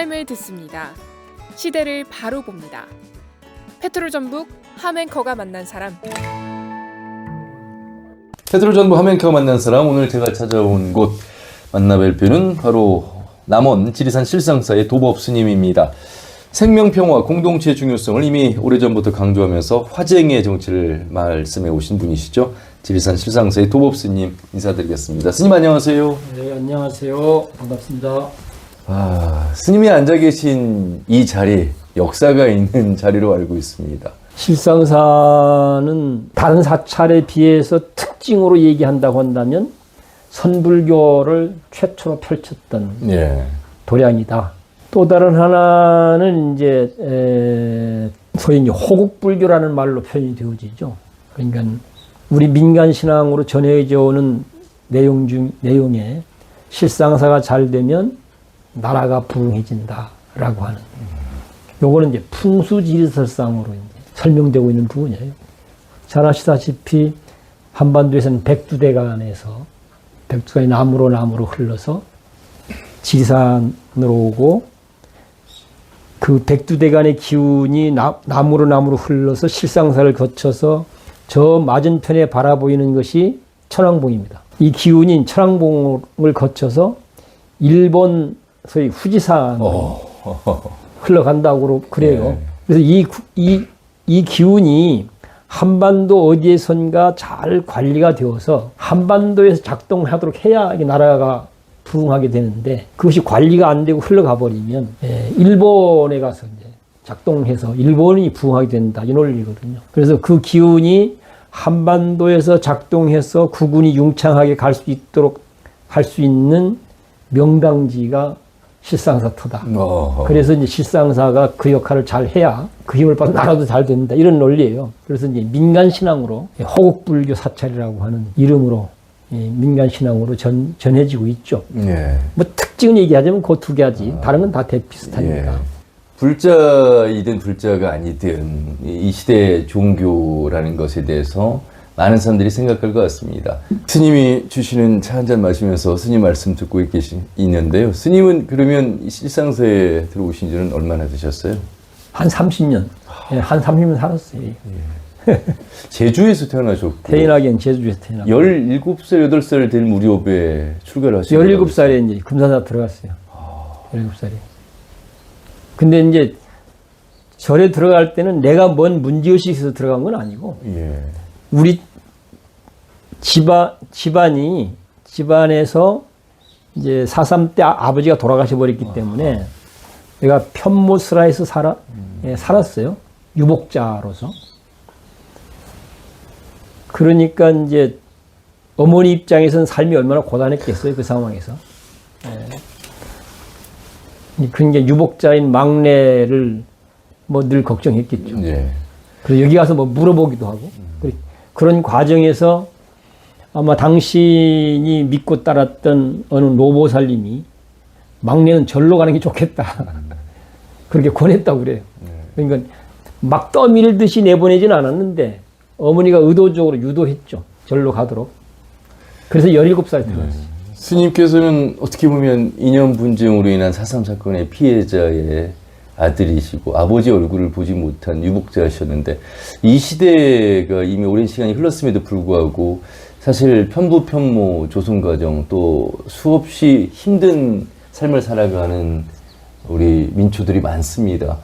삶을 듣습니다. 시대를 바로 봅니다. 페트롤 전북 함앵커가 만난 사람. 페트롤 전북 함앵커가 만난 사람, 오늘 제가 찾아온 곳 만나뵐 분은 바로 남원 지리산 실상사의 도법 스님입니다. 생명평화 공동체의 중요성을 이미 오래전부터 강조하면서 화쟁의 정치를 말씀해 오신 분이시죠. 지리산 실상사의 도법 스님 인사드리겠습니다. 스님 안녕하세요. 네, 안녕하세요. 반갑습니다. 스님이 앉아 계신 이 자리, 역사가 있는 자리로 알고 있습니다. 실상사는 다른 사찰에 비해서 특징으로 얘기한다고 한다면 선불교를 최초로 펼쳤던 도량이다. 또 다른 하나는 이제 소위 호국불교라는 말로 표현이 되어지죠. 그러니까 우리 민간 신앙으로 전해져 오는 내용에 실상사가 잘 되면 나라가 부흥해진다라고 하는. 요거는 이제 풍수지리설상으로 이제 설명되고 있는 부분이에요. 잘 아시다시피 한반도에서는 백두대간이 나무로 흘러서 지리산으로 오고, 그 백두대간의 기운이 나무로 흘러서 실상사를 거쳐서 저 맞은편에 바라보이는 것이 천왕봉입니다. 이 기운이 천왕봉을 거쳐서 일본 소위 후지산으로 흘러간다고 그래요. 그래서 이 기운이 한반도 어디에선가 잘 관리가 되어서 한반도에서 작동하도록 해야 이 나라가 부흥하게 되는데, 그것이 관리가 안 되고 흘러가 버리면 일본에 가서 이제 작동해서 일본이 부흥하게 된다, 이 논리거든요. 그래서 그 기운이 한반도에서 작동해서 국군이 융창하게 갈 수 있도록 할 수 있는 명당지가 실상사터다. 그래서 이제 실상사가 그 역할을 잘 해야 그 힘을 받아 나라도 잘 된다, 이런 논리예요. 그래서 이제 민간 신앙으로 호국불교 사찰이라고 하는 이름으로 민간 신앙으로 전해지고 있죠. 뭐 특징을 얘기하자면 그 두 가지, 다른 건 다 비슷하니까. 불자이든 불자가 아니든 이 시대의 종교라는 것에 대해서 많은 사람들이 생각할 것 같습니다. 스님이 주시는 차 한잔 마시면서 스님 말씀 듣고 있는데요. 스님은 그러면 실상사에 들어오신 지는 얼마나 되셨어요? 한 30년. 한 30년 살았어요. 제주에서 태어나셨고. 태어나기엔 제주에서 태어나고. 17살, 8살 될 무렵에 출가를 하시고. 17살에 이제 금산사 들어갔어요. 17살에. 근데 이제 절에 들어갈 때는 내가 뭔 문제의식이 있어서 들어간 건 아니고, 우리 집안에서 이제 4.3 때 아버지가 돌아가셔 버렸기 때문에 내가 편모스라에서 살았어요. 유복자로서. 그러니까 이제 어머니 입장에서는 삶이 얼마나 고단했겠어요, 그 상황에서. 그러니까 유복자인 막내를 뭐 늘 걱정했겠죠. 그래서 여기 가서 뭐 물어보기도 하고. 그런 과정에서 아마 당신이 믿고 따랐던 어느 노보살님이 막내는 절로 가는 게 좋겠다, 그렇게 권했다고 그래요. 그러니까 막 떠밀듯이 내보내진 않았는데 어머니가 의도적으로 유도했죠, 절로 가도록. 그래서 17살에 들어갔어요. 스님께서는 어떻게 보면 인연 분쟁으로 인한 4.3 사건의 피해자의 아들이시고 아버지 얼굴을 보지 못한 유복자셨는데, 이 시대가 이미 오랜 시간이 흘렀음에도 불구하고 사실 편부편모 조선가정, 또 수없이 힘든 삶을 살아가는 우리 민초들이 많습니다.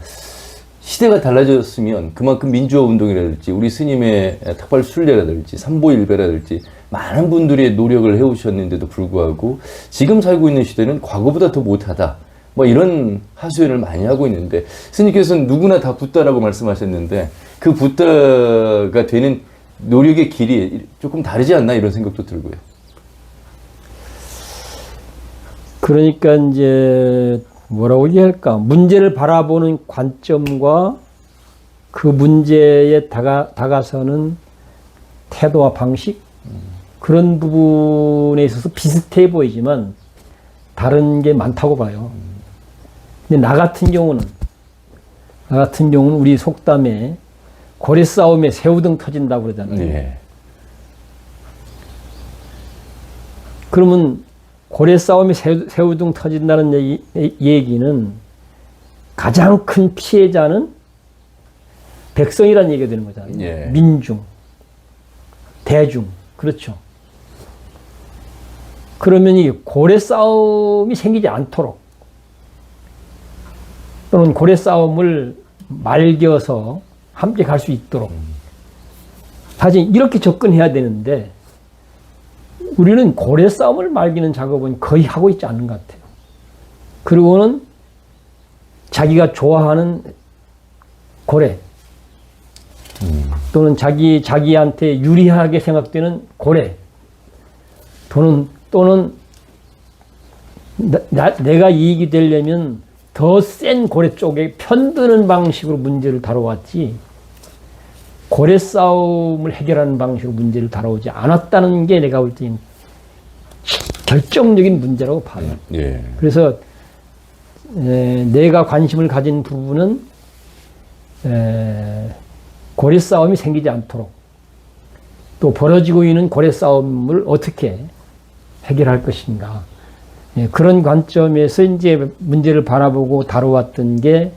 시대가 달라졌으면 그만큼 민주화 운동이라든지 우리 스님의 탁발 순례라든지 삼보일배라든지 많은 분들이 노력을 해오셨는데도 불구하고 지금 살고 있는 시대는 과거보다 더 못하다, 뭐 이런 하소연을 많이 하고 있는데, 스님께서는 누구나 다 붓다라고 말씀하셨는데 그 붓다가 되는 노력의 길이 조금 다르지 않나, 이런 생각도 들고요. 그러니까 이제 뭐라고 얘기할까, 문제를 바라보는 관점과 그 문제에 다가서는 태도와 방식, 그런 부분에 있어서 비슷해 보이지만 다른 게 많다고 봐요. 근데 나 같은 경우는 우리 속담에 고래 싸움에 새우등 터진다고 그러잖아요. 그러면 고래 싸움이 새우등 터진다는 얘기는 가장 큰 피해자는 백성이라는 얘기가 되는 거잖아요. 예. 민중, 대중, 그렇죠. 그러면 이 고래 싸움이 생기지 않도록 또는 고래 싸움을 말겨서 함께 갈 수 있도록 사실 이렇게 접근해야 되는데 우리는 고래 싸움을 말기는 작업은 거의 하고 있지 않는 것 같아요. 그리고는 자기가 좋아하는 고래 또는 자기한테 유리하게 생각되는 고래 또는 내가 이익이 되려면 더 센 고래 쪽에 편드는 방식으로 문제를 다뤄왔지 고래 싸움을 해결하는 방식으로 문제를 다뤄오지 않았다는 게 내가 볼 때는 결정적인 문제라고 봐요. 예. 그래서 내가 관심을 가진 부분은 고래 싸움이 생기지 않도록 또 벌어지고 있는 고래 싸움을 어떻게 해결할 것인가. 그런 관점에서 이제 문제를 바라보고 다뤄왔던 게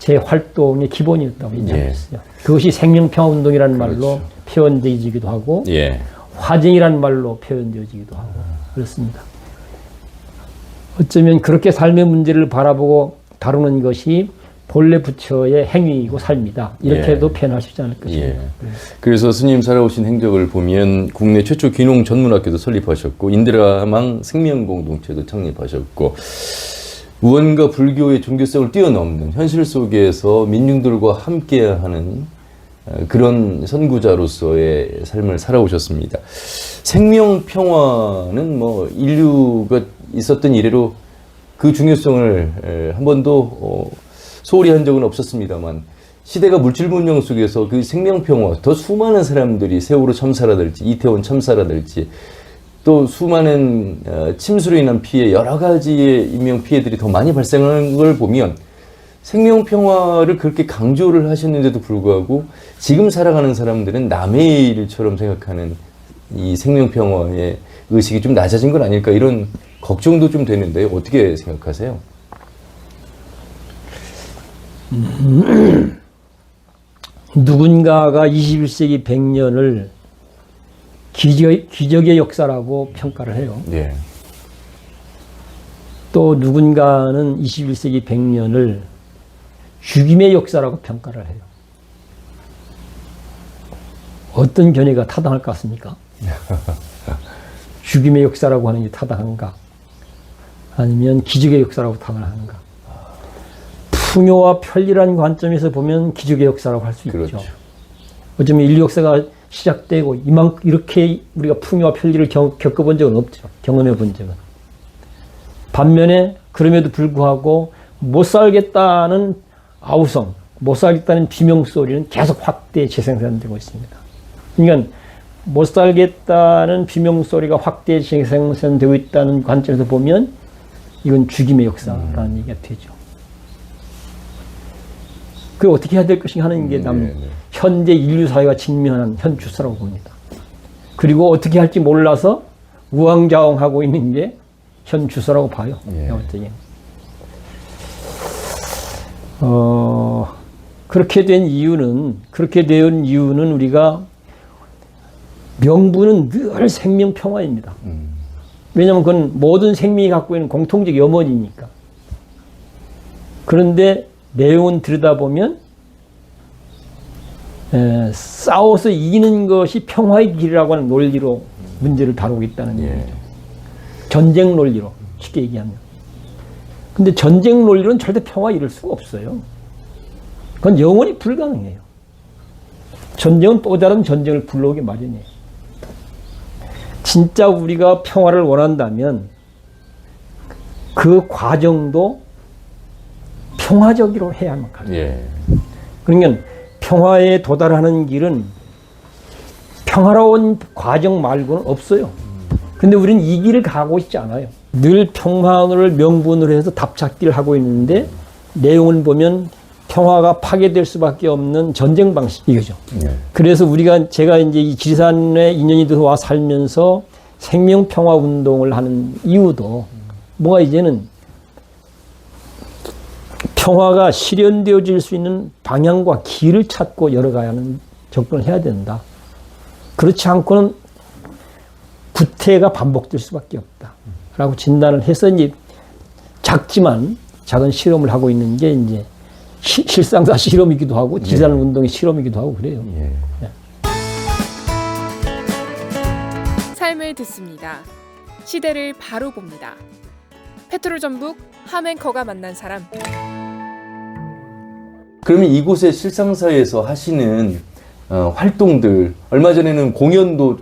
제 활동의 기본이었다고 인정했어요. 그것이 생명평화운동이라는 말로 표현되어지기도 하고 화쟁이라는 말로 표현되어지기도 하고 그렇습니다. 어쩌면 그렇게 삶의 문제를 바라보고 다루는 것이 본래 부처의 행위이고 삶이다. 이렇게도 표현할 수 있지 않을까 싶습니다. 그래서 스님 살아오신 행적을 보면 국내 최초 귀농 전문학교도 설립하셨고 인디라망 생명공동체도 창립하셨고 무언가 불교의 종교성을 뛰어넘는 현실 속에서 민중들과 함께하는 그런 선구자로서의 삶을 살아오셨습니다. 생명평화는 뭐 인류가 있었던 이래로 그 중요성을 한 번도 소홀히 한 적은 없었습니다만 시대가 물질문명 속에서 그 생명평화, 더 수많은 사람들이 세월호 참사라든지 이태원 참사라든지 또 수많은 침수로 인한 피해, 여러 가지의 인명피해들이 더 많이 발생하는 걸 보면 생명평화를 그렇게 강조를 하셨는데도 불구하고 지금 살아가는 사람들은 남의 일처럼 생각하는 이 생명평화의 의식이 좀 낮아진 건 아닐까 이런 걱정도 좀 되는데 어떻게 생각하세요? 누군가가 21세기 100년을 기적의 역사라고 평가를 해요. 또 누군가는 21세기 100년을 죽임의 역사라고 평가를 해요. 어떤 견해가 타당할 것 같습니까? 죽임의 역사라고 하는 게 타당한가? 아니면 기적의 역사라고 타당한가? 풍요와 편리라는 관점에서 보면 기적의 역사라고 할 수 있죠. 어쩌면 인류 역사가 시작되고 이렇게 우리가 풍요와 편리를 겪어본 적은 없죠. 경험해 본 적은. 반면에 그럼에도 불구하고 못 살겠다는 아우성, 못 살겠다는 비명소리는 계속 확대 재생산되고 있습니다. 그러니까 못 살겠다는 비명소리가 확대 재생산되고 있다는 관점에서 보면 이건 죽임의 역사라는 얘기가 되죠. 그걸 어떻게 해야 될 것인가 하는 게 현재 인류 사회가 직면한 현 주사라고 봅니다. 그리고 어떻게 할지 몰라서 우왕좌왕하고 있는 게 현 주사라고 봐요. 그렇게 된 이유는 우리가 명분은 늘 생명평화입니다. 왜냐하면 그건 모든 생명이 갖고 있는 공통적 염원이니까. 그런데 내용은 들여다보면 싸워서 이기는 것이 평화의 길이라고 하는 논리로 문제를 다루고 있다는 얘기죠. 전쟁 논리로 쉽게 얘기하면. 근데 전쟁 논리로는 절대 평화 이룰 수가 없어요. 그건 영원히 불가능해요. 전쟁은 또 다른 전쟁을 불러오기 마련이에요. 진짜 우리가 평화를 원한다면 그 과정도 평화적으로 해야만 합니다. 그러니까 평화에 도달하는 길은 평화로운 과정 말고는 없어요. 근데 우리는 이 길을 가고 있지 않아요. 늘 평화를 명분으로 해서 답찾기를 하고 있는데 내용을 보면 평화가 파괴될 수밖에 없는 전쟁 방식이죠. 그래서 제가 이제 이 지리산에 인연이 들어와 살면서 생명평화 운동을 하는 이유도 뭔가 이제는 평화가 실현되어질 수 있는 방향과 길을 찾고 열어가야 하는 접근을 해야 된다. 그렇지 않고는 구태가 반복될 수밖에 없다. 라고 진단을 해서 이제 작지만 작은 실험을 하고 있는 게 이제 실상사 실험이기도 하고 지산 운동의 실험이기도 하고 그래요. 예. 삶을 듣습니다. 시대를 바로 봅니다. 페트롤 전북 함앵커가 만난 사람. 그러면 이곳의 실상사에서 하시는 활동들, 얼마 전에는 공연도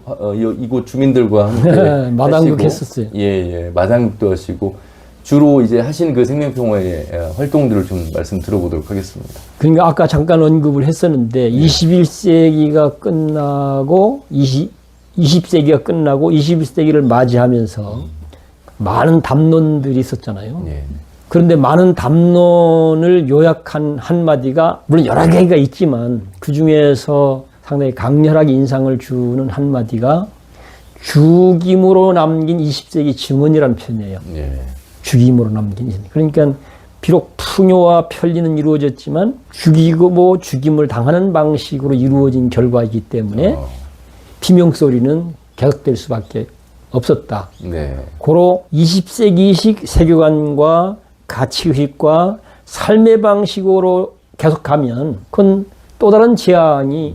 이곳 주민들과 함께 마당극 하시고, 했었어요. 예, 마당극도 하시고 주로 이제 하신 그 생명평화의 활동들을 좀 말씀 들어보도록 하겠습니다. 그러니까 아까 잠깐 언급을 했었는데 21세기가 끝나고 20세기가 끝나고 21세기를 맞이하면서 많은 담론들이 있었잖아요. 예. 그런데 많은 담론을 요약한 한마디가 물론 여러 개가 있지만 그 중에서 상당히 강렬하게 인상을 주는 한마디가 죽임으로 남긴 20세기 증언이라는 표현이에요. 예. 죽임으로 남긴. 그러니까 비록 풍요와 편리는 이루어졌지만 죽이고 죽임을 당하는 방식으로 이루어진 결과이기 때문에 비명소리는 계속될 수밖에 없었다. 네. 고로 20세기식 세계관과 가치의식과 삶의 방식으로 계속가면 그건 또 다른 재앙을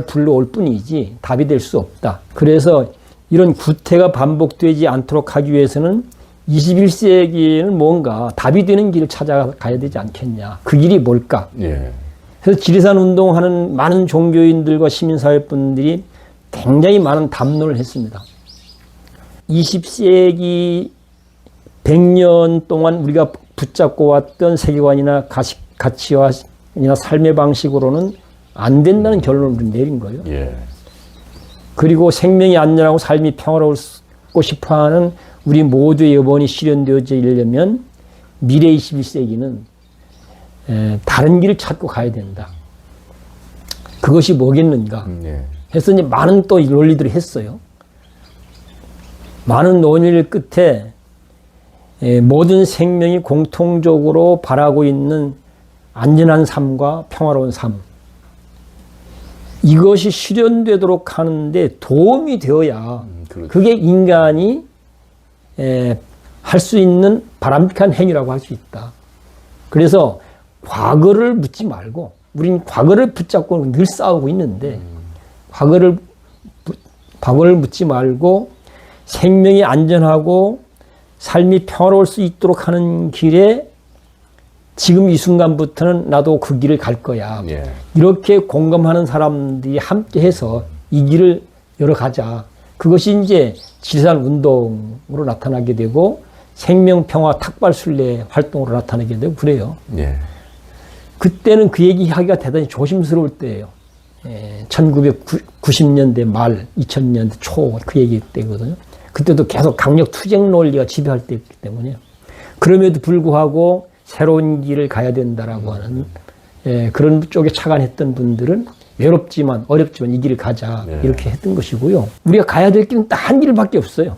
불러올 뿐이지 답이 될 수 없다. 그래서 이런 구태가 반복되지 않도록 하기 위해서는 21세기에는 뭔가 답이 되는 길을 찾아가야 되지 않겠냐. 그 길이 뭘까? 예. 그래서 지리산 운동하는 많은 종교인들과 시민사회분들이 굉장히 많은 담론을 했습니다. 20세기 100년 동안 우리가 붙잡고 왔던 세계관이나 가치와이나 삶의 방식으로는 안 된다는 결론을 내린 거예요. 예. 그리고 생명이 안전하고 삶이 평화롭고 싶어하는 우리 모두의 여번이 실현되어지려면 미래 21세기는 다른 길을 찾고 가야 된다. 그것이 뭐겠는가? 예. 해서 이제 많은 또 논리들을 했어요. 많은 논의를 끝에 모든 생명이 공통적으로 바라고 있는 안전한 삶과 평화로운 삶. 이것이 실현되도록 하는데 도움이 되어야 그렇죠. 그게 인간이 할 수 있는 바람직한 행위라고 할 수 있다. 그래서 과거를 묻지 말고 우린 과거를 붙잡고 늘 싸우고 있는데 과거를 묻지 말고 생명이 안전하고 삶이 평화로울 수 있도록 하는 길에 지금 이 순간부터는 나도 그 길을 갈 거야. 예. 이렇게 공감하는 사람들이 함께 해서 이 길을 열어가자. 그것이 이제 지리산 운동으로 나타나게 되고 생명평화 탁발순례 활동으로 나타나게 되고 그래요. 예. 그때는 그 얘기하기가 대단히 조심스러울 때예요. 1990년대 말, 2000년대 초 그 얘기 때거든요. 그때도 계속 강력 투쟁 논리가 지배할 때였기 때문에 그럼에도 불구하고 새로운 길을 가야 된다라고 하는 그런 쪽에 착안했던 분들은 외롭지만 어렵지만 이 길을 가자 이렇게 했던 것이고요. 우리가 가야 될 길은 딱 한 길밖에 없어요.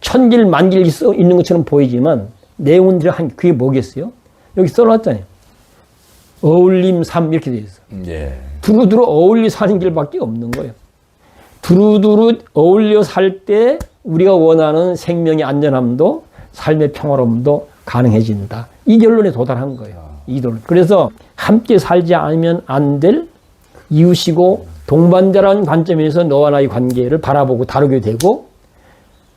천길 만길 있는 것처럼 보이지만 내용은 그게 뭐겠어요? 여기 써놨잖아요. 어울림 삶 이렇게 돼 있어. 예. 두루두루 어울려 사는 길밖에 없는 거예요. 두루두루 어울려 살 때 우리가 원하는 생명의 안전함도 삶의 평화로움도 가능해진다. 이 결론에 도달한 거예요. 그래서 함께 살지 않으면 안 될 이웃이고 동반자라는 관점에서 너와 나의 관계를 바라보고 다루게 되고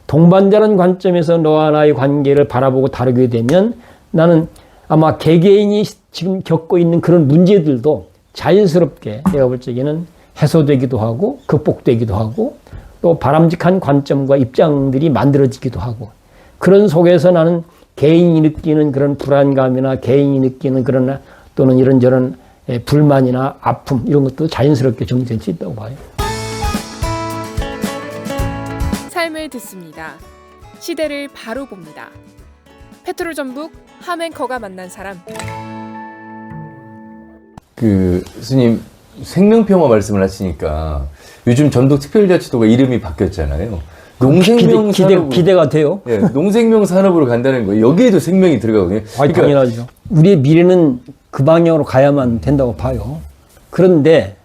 동반자라는 관점에서 너와 나의 관계를 바라보고 다루게 되면 나는 아마 개개인이 지금 겪고 있는 그런 문제들도 자연스럽게 내가 볼 적에는 해소되기도 하고 극복되기도 하고 또 바람직한 관점과 입장들이 만들어지기도 하고 그런 속에서 나는 개인이 느끼는 그런 불안감이나 개인이 느끼는 그런 또는 이런저런 불만이나 아픔 이런 것도 자연스럽게 정리될 수 있다고 봐요. 삶을 듣습니다. 시대를 바로 봅니다. 페트롤 전북 함앵커가 만난 사람. 스님 생명평화 말씀을 하시니까 요즘 전북 특별자치도가 이름이 바뀌었잖아요. 농생명 산업으로, 기대가 돼요. 예, 농생명 산업으로 간다는 거예요. 여기에도 생명이 들어가거든요. 당연하죠. 우리의 미래는 그 방향으로 가야만 된다고 봐요. 그런데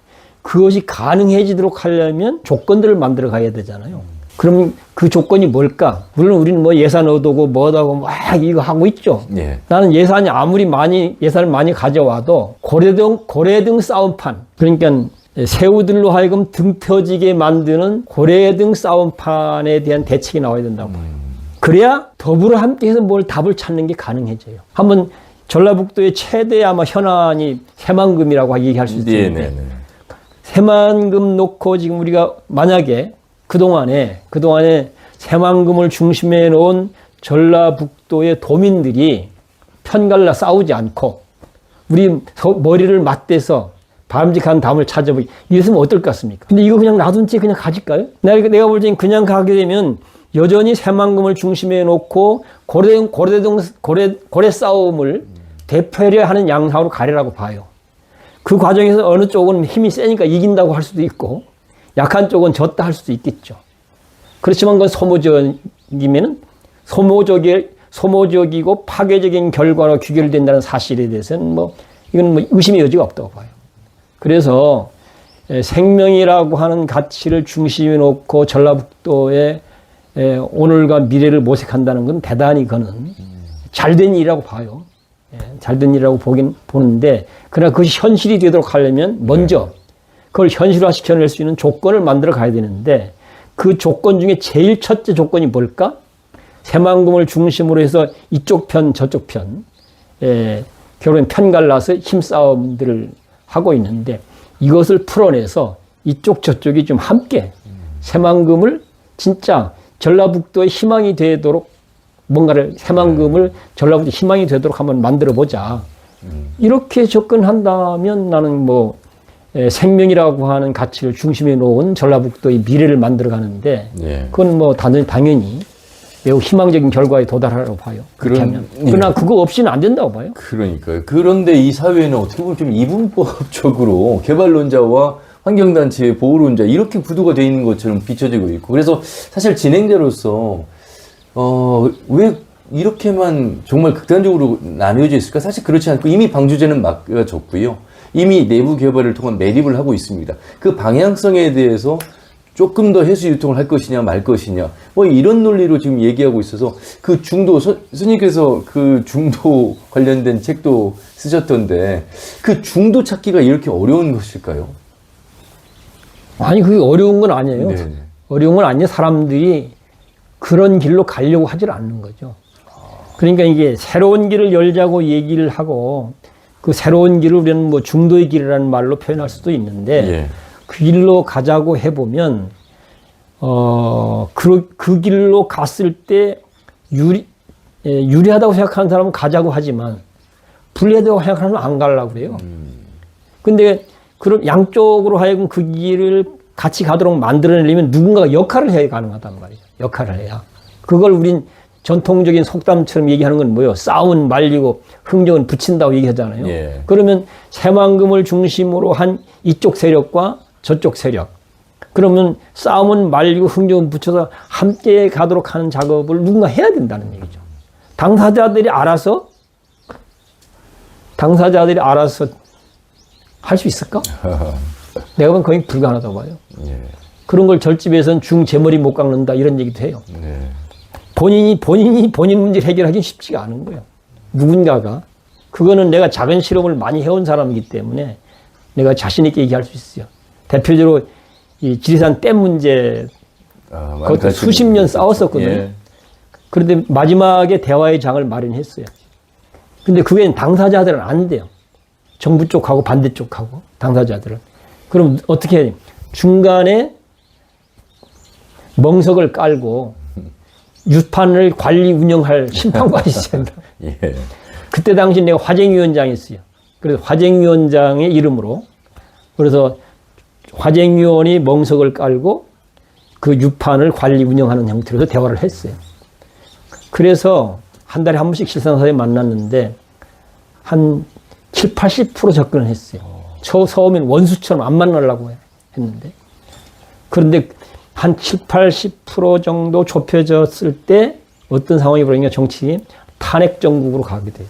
그것이 가능해지도록 하려면 조건들을 만들어 가야 되잖아요. 그럼 그 조건이 뭘까? 물론 우리는 뭐 예산 얻어고 뭐하고 막 이거 하고 있죠. 예. 나는 예산이 아무리 예산을 많이 가져와도 고래등 싸움판, 그러니까 새우들로 하여금 등 터지게 만드는 고래등 싸움판에 대한 대책이 나와야 된다고 봐요. 그래야 더불어 함께해서 뭘 답을 찾는 게 가능해져요. 한번 전라북도의 최대 아마 현안이 새만금이라고 얘기할 수 있는데 새만금 놓고 지금 우리가 만약에 그동안에 새만금을 중심에 놓은 전라북도의 도민들이 편갈라 싸우지 않고 우리 머리를 맞대서 바람직한 담을 찾아보기 이랬으면 어떨 것 같습니까? 근데 이거 그냥 놔둔 채 그냥 가질까요? 내가 볼 때는 그냥 가게 되면 여전히 새만금을 중심에 놓고 고래 싸움을 대표려 하는 양상으로 가리라고 봐요. 그 과정에서 어느 쪽은 힘이 세니까 이긴다고 할 수도 있고 약한 쪽은 졌다 할 수도 있겠죠. 그렇지만 그건 소모적이고 파괴적인 결과로 귀결된다는 사실에 대해서는 이건 의심의 여지가 없다고 봐요. 그래서 생명이라고 하는 가치를 중심에 놓고 전라북도의 오늘과 미래를 모색한다는 건 대단히 그는 잘된 일이라고 봐요. 잘된 일이라고 보는데 그러나 그것이 현실이 되도록 하려면 먼저 그걸 현실화 시켜낼 수 있는 조건을 만들어 가야 되는데 그 조건 중에 제일 첫째 조건이 뭘까? 새만금을 중심으로 해서 이쪽 편 저쪽 편 결국엔 편갈라서 힘싸움들을 하고 있는데 이것을 풀어내서 이쪽 저쪽이 좀 함께 새만금을 진짜 전라북도의 희망이 되도록 새만금을 전라북도의 희망이 되도록 한번 만들어 보자. 이렇게 접근한다면 나는 생명이라고 하는 가치를 중심에 놓은 전라북도의 미래를 만들어 가는데 그건 당연히 매우 희망적인 결과에 도달하라고 봐요. 그렇게 하면. 그러나 그거 없이는 안 된다고 봐요. 그러니까요. 그런데 이 사회는 어떻게 보면 좀 이분법적으로 개발론자와 환경단체의 보호론자 이렇게 구도가 되어 있는 것처럼 비춰지고 있고 그래서 사실 진행자로서 왜 이렇게만 정말 극단적으로 나뉘어져 있을까? 사실 그렇지 않고 이미 방주제는 막혀졌고요. 이미 내부 개발을 통한 매립을 하고 있습니다. 그 방향성에 대해서 조금 더 해수 유통을 할 것이냐 말 것이냐 이런 논리로 지금 얘기하고 있어서 그 중도 스님께서 그 중도 관련된 책도 쓰셨던데 그 중도 찾기가 이렇게 어려운 것일까요? 아니 그게 어려운 건 아니에요. 네. 어려운 건 아니에요. 사람들이 그런 길로 가려고 하질 않는 거죠. 그러니까 이게 새로운 길을 열자고 얘기를 하고 그 새로운 길을 우리는 중도의 길이라는 말로 표현할 수도 있는데 그 길로 가자고 해보면 그 길로 갔을 때 유리하다고 생각하는 사람은 가자고 하지만 불리하다고 생각하는 사람은 안 가려고 그래요. 근데 그런 양쪽으로 하여금 그 길을 같이 가도록 만들어내려면 누군가가 역할을 해야 가능하단 말이죠. 역할을 해야. 그걸 우린 전통적인 속담처럼 얘기하는 건 뭐예요? 싸움은 말리고 흥정은 붙인다고 얘기하잖아요. 그러면 새만금을 중심으로 한 이쪽 세력과 저쪽 세력. 그러면 싸움은 말리고 흥정은 붙여서 함께 가도록 하는 작업을 누군가 해야 된다는 얘기죠. 당사자들이 알아서 할 수 있을까? 내가 보면 거의 불가능하다고 봐요. 그런 걸 절집에서는 중재머리 못 깎는다 이런 얘기도 해요. 본인 문제를 해결하기는 쉽지가 않은 거예요. 누군가가. 그거는 내가 작은 실험을 많이 해온 사람이기 때문에 내가 자신 있게 얘기할 수 있어요. 대표적으로 이 지리산 댐 문제 그것도 수십 년 싸웠었거든요. 그런데 마지막에 대화의 장을 마련했어요. 근데 그게 당사자들은 안 돼요. 정부 쪽하고 반대쪽하고 당사자들은. 그럼 어떻게 해야 돼요? 중간에 멍석을 깔고 유판을 관리 운영할 심판관이 있어야 된다. 그때 당시 내가 화쟁위원장이었어요. 그래서 화쟁위원장의 이름으로 그래서 화쟁위원이 멍석을 깔고 그 유판을 관리 운영하는 형태로 대화를 했어요. 그래서 한 달에 한 번씩 실상사에 만났는데 한 7, 80% 접근을 했어요. 처음엔 원수처럼 안 만나려고 했는데 그런데 한 7, 80% 정도 좁혀졌을 때 어떤 상황이 벌어지냐 정치인 탄핵 정국으로 가게 돼요.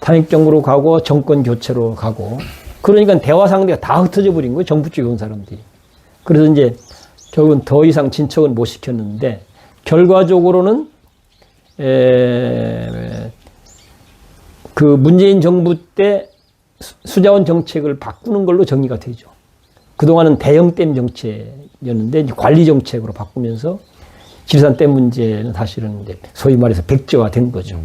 탄핵정부로 가고 정권 교체로 가고 그러니까 대화 상대가 다 흩어져 버린 거예요. 정부 쪽에 온 사람들이. 그래서 이제 결국은 더 이상 진척은 못 시켰는데 결과적으로는 그 문재인 정부 때 수자원 정책을 바꾸는 걸로 정리가 되죠. 그동안은 대형댐 정책이었는데 이제 관리 정책으로 바꾸면서 지리산댐 문제는 사실은 이제 소위 말해서 백지화된 거죠.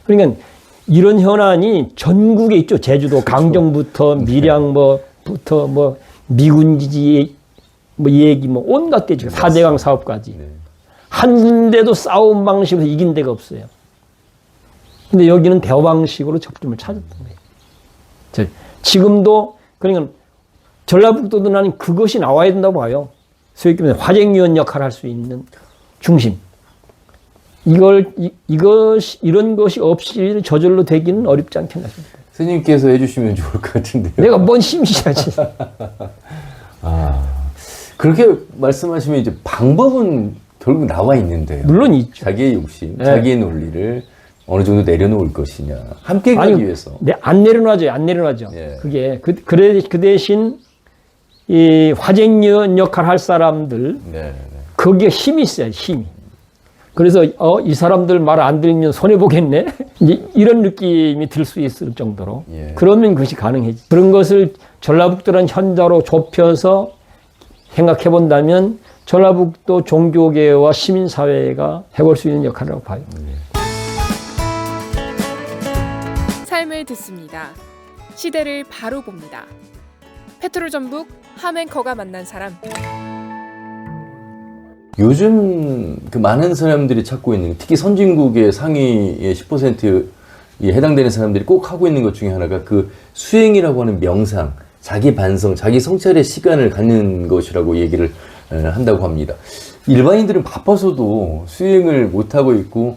그러니까 이런 현안이 전국에 있죠. 제주도 강정부터 밀양부터 뭐 미군기지 뭐 얘기 뭐 온갖 데 지금 4대강 사업까지 한 군데도 싸움 방식으로 이긴 데가 없어요. 근데 여기는 대화 방식으로 접점을 찾았던 거예요. 지금도 그러니까 전라북도도 나는 그것이 나와야 된다고 봐요. 소위 말해서 화쟁위원 역할을 할 수 있는 중심. 이런 것이 없이 저절로 되기는 어렵지 않겠나 싶습니다. 스님께서 해주시면 좋을 것 같은데요. 내가 뭔 심시하지. 그렇게 말씀하시면 이제 방법은 결국 나와 있는데요. 물론 있죠. 자기의 욕심, 네. 자기의 논리를 어느 정도 내려놓을 것이냐. 함께 가기 위해서. 안 내려놔죠. 안 내려놔죠. 예. 그게 그 대신 이 화쟁위원 역할 할 사람들 네. 거기에 힘이 있어요. 힘이. 그래서 이 사람들 말 안 들으면 손해 보겠네. 이제 이런 느낌이 들 수 있을 정도로. 예. 그러면 그것이 가능해지. 그런 것을 전라북도라는 현자로 좁혀서 생각해 본다면 전라북도 종교계와 시민사회가 해볼 수 있는 역할이라고 봐요. 삶을 듣습니다. 시대를 바로 봅니다. 페트롤 전북 함앵커가 만난 사람. 요즘 그 많은 사람들이 찾고 있는, 특히 선진국의 상위의 10%에 해당되는 사람들이 꼭 하고 있는 것 중에 하나가 그 수행이라고 하는 명상, 자기 반성, 자기 성찰의 시간을 갖는 것이라고 얘기를 한다고 합니다. 일반인들은 바빠서도 수행을 못하고 있고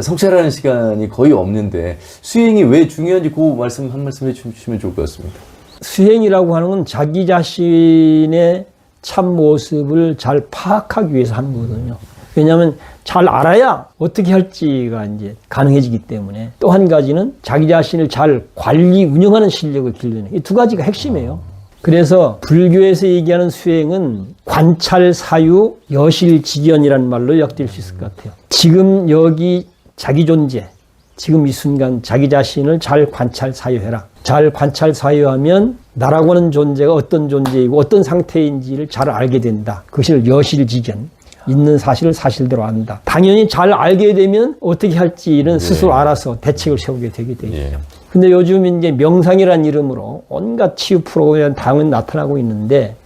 성찰하는 시간이 거의 없는데 수행이 왜 중요한지 그 말씀 한 말씀 해주시면 좋을 것 같습니다. 수행이라고 하는 건 자기 자신의 참 모습을 잘 파악하기 위해서 하는 거거든요. 왜냐하면 잘 알아야 어떻게 할지가 이제 가능해지기 때문에. 또 한 가지는 자기 자신을 잘 관리, 운영하는 실력을 길러내는, 이 두 가지가 핵심이에요. 그래서 불교에서 얘기하는 수행은 관찰, 사유, 여실, 직연이라는 말로 엮일 수 있을 것 같아요. 지금 여기 자기 존재, 지금 이 순간 자기 자신을 잘 관찰, 사유해라. 잘 관찰, 사유하면 나라고 하는 존재가 어떤 존재이고 어떤 상태인지를 잘 알게 된다. 그것을 여실직연, 있는 사실을 사실대로 안다. 당연히 잘 알게 되면 어떻게 할지는 스스로 알아서 대책을 세우게 되게 되죠. 근데 요즘 이제 명상이라는 이름으로 온갖 치유 프로그램 당은 나타나고 있는데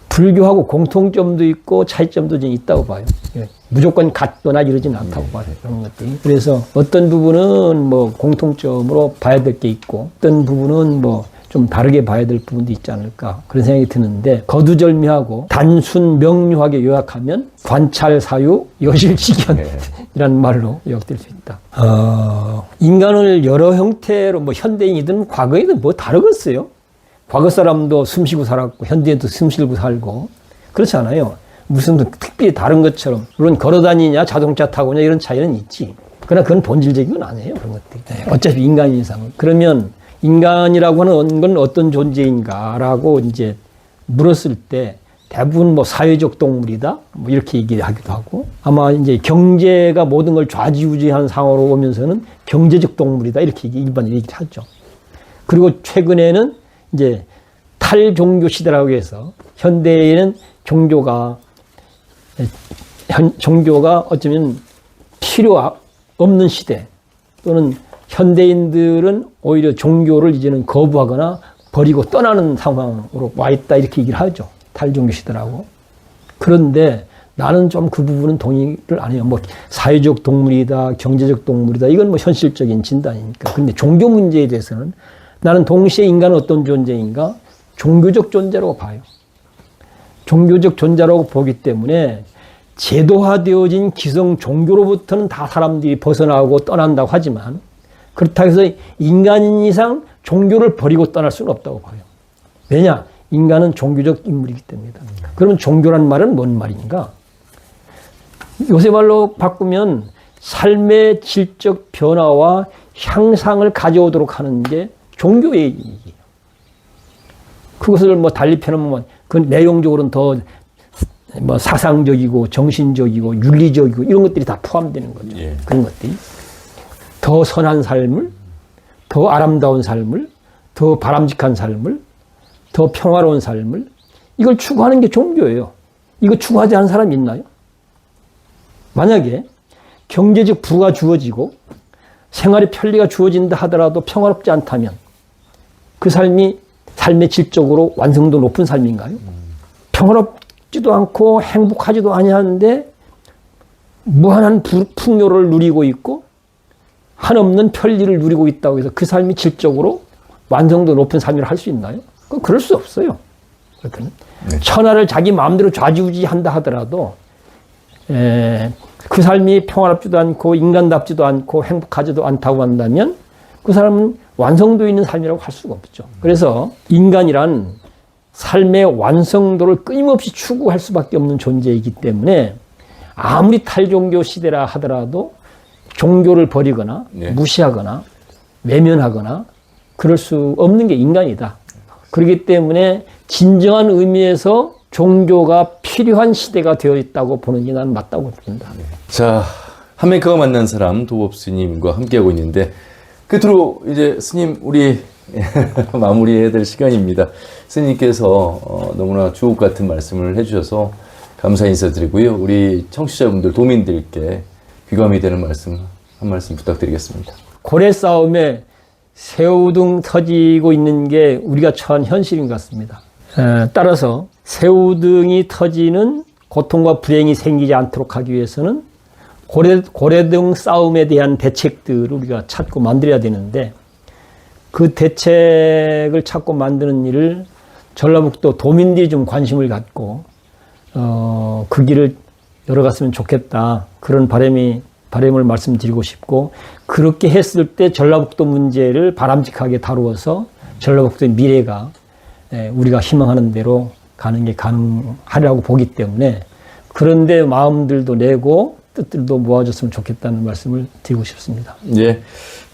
불교하고 공통점도 있고 차이점도 좀 있다고 봐요. 무조건 같거나 이러진 않다고 봐요. 그런 것들이. 그래서 어떤 부분은 뭐 공통점으로 봐야 될 게 있고 어떤 부분은 뭐 좀 다르게 봐야 될 부분도 있지 않을까 그런 생각이 드는데 거두절미하고 단순 명료하게 요약하면 관찰, 사유, 여실직연이라는 말로 요약될 수 있다. 인간을 여러 형태로 뭐 현대인이든 과거이든 뭐 다르겠어요. 과거 사람도 숨쉬고 살았고 현대인도 숨쉬고 살고 그렇지 않아요. 무슨 특별히 다른 것처럼 물론 걸어다니냐 자동차 타고냐 이런 차이는 있지. 그러나 그건 본질적인 건 아니에요. 그런 것들이. 어차피 인간 이상은. 그러면 인간이라고 하는 건 어떤 존재인가라고 이제 물었을 때 대부분 뭐 사회적 동물이다 뭐 이렇게 얘기하기도 하고 아마 이제 경제가 모든 걸 좌지우지하는 상황으로 오면서는 경제적 동물이다 이렇게 일반적으로 얘기를 하죠. 그리고 최근에는 이제 탈종교 시대라고 해서 현대에는 종교가 어쩌면 필요 없는 시대 또는 현대인들은 오히려 종교를 이제는 거부하거나 버리고 떠나는 상황으로 와 있다 이렇게 얘기를 하죠. 탈종교 시대라고. 그런데 나는 좀 그 부분은 동의를 안 해요. 뭐 사회적 동물이다, 경제적 동물이다 이건 뭐 현실적인 진단이니까. 그런데 종교 문제에 대해서는 나는 동시에 인간은 어떤 존재인가? 종교적 존재라고 봐요. 종교적 존재라고 보기 때문에 제도화되어진 기성 종교로부터는 다 사람들이 벗어나고 떠난다고 하지만 그렇다고 해서 인간인 이상 종교를 버리고 떠날 수는 없다고 봐요. 왜냐? 인간은 종교적 인물이기 때문이다. 그러면 종교란 말은 뭔 말인가? 요새 말로 바꾸면 삶의 질적 변화와 향상을 가져오도록 하는 게 종교의 얘기예요. 그것을 뭐 달리 펴놓으면 그 내용적으로는 더 뭐 사상적이고 정신적이고 윤리적이고 이런 것들이 다 포함되는 거죠. 예. 그런 것들이 더 선한 삶을, 더 아름다운 삶을, 더 바람직한 삶을, 더 평화로운 삶을 이걸 추구하는 게 종교예요. 이거 추구하지 않은 사람이 있나요? 만약에 경제적 부가 주어지고 생활의 편리가 주어진다 하더라도 평화롭지 않다면 그 삶이 삶의 질적으로 완성도 높은 삶인가요? 평화롭지도 않고 행복하지도 아니하는데 무한한 풍요를 누리고 있고 한없는 편리를 누리고 있다고 해서 그 삶이 질적으로 완성도 높은 삶이라 할 수 있나요? 그럴 수 없어요. 그러니까 천하를 자기 마음대로 좌지우지한다 하더라도 그 삶이 평화롭지도 않고 인간답지도 않고 행복하지도 않다고 한다면 그 사람은 완성도 있는 삶이라고 할 수가 없죠. 그래서 인간이란 삶의 완성도를 끊임없이 추구할 수밖에 없는 존재이기 때문에 아무리 탈종교 시대라 하더라도 종교를 버리거나 무시하거나 외면하거나 그럴 수 없는 게 인간이다. 그렇기 때문에 진정한 의미에서 종교가 필요한 시대가 되어 있다고 보는 게 나는 맞다고 봅니다. 자, 한메이커가 만난 사람 도법 스님과 함께하고 있는데 끝으로 이제 스님 우리 마무리해야 될 시간입니다. 스님께서 너무나 주옥 같은 말씀을 해주셔서 감사 인사드리고요. 우리 청취자분들, 도민들께 귀감이 되는 말씀 한 말씀 부탁드리겠습니다. 고래 싸움에 새우등 터지고 있는 게 우리가 처한 현실인 것 같습니다. 따라서 새우등이 터지는 고통과 불행이 생기지 않도록 하기 위해서는 고래등 싸움에 대한 대책들을 우리가 찾고 만들어야 되는데 그 대책을 찾고 만드는 일을 전라북도 도민들이 좀 관심을 갖고 그 길을 열어갔으면 좋겠다. 그런 바람을 말씀드리고 싶고 그렇게 했을 때 전라북도 문제를 바람직하게 다루어서 전라북도의 미래가 우리가 희망하는 대로 가는 게 가능하리라고 보기 때문에 그런데 마음들도 내고 뜻들도 모아졌으면 좋겠다는 말씀을 드리고 싶습니다. 예,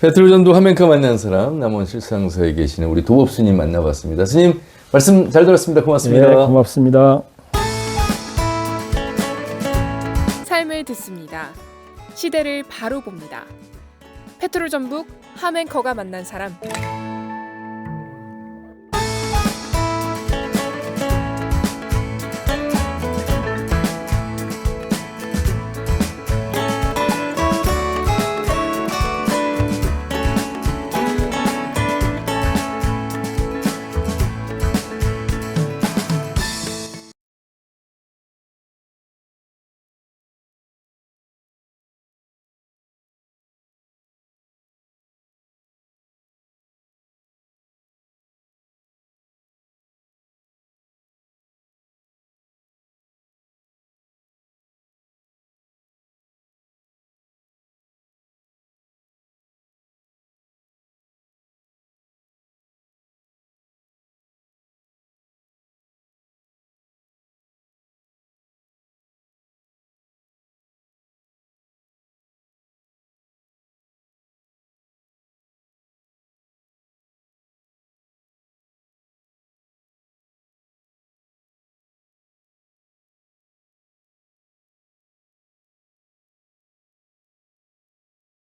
페트로 전북 한메이커 만난 사람 남원 실상서에 계시는 우리 도법 스님 만나봤습니다. 스님 말씀 잘 들었습니다. 고맙습니다. 네, 고맙습니다. 삶을 듣습니다. 시대를 바로 봅니다. 페트롤 전북 함 앵커가 만난 사람.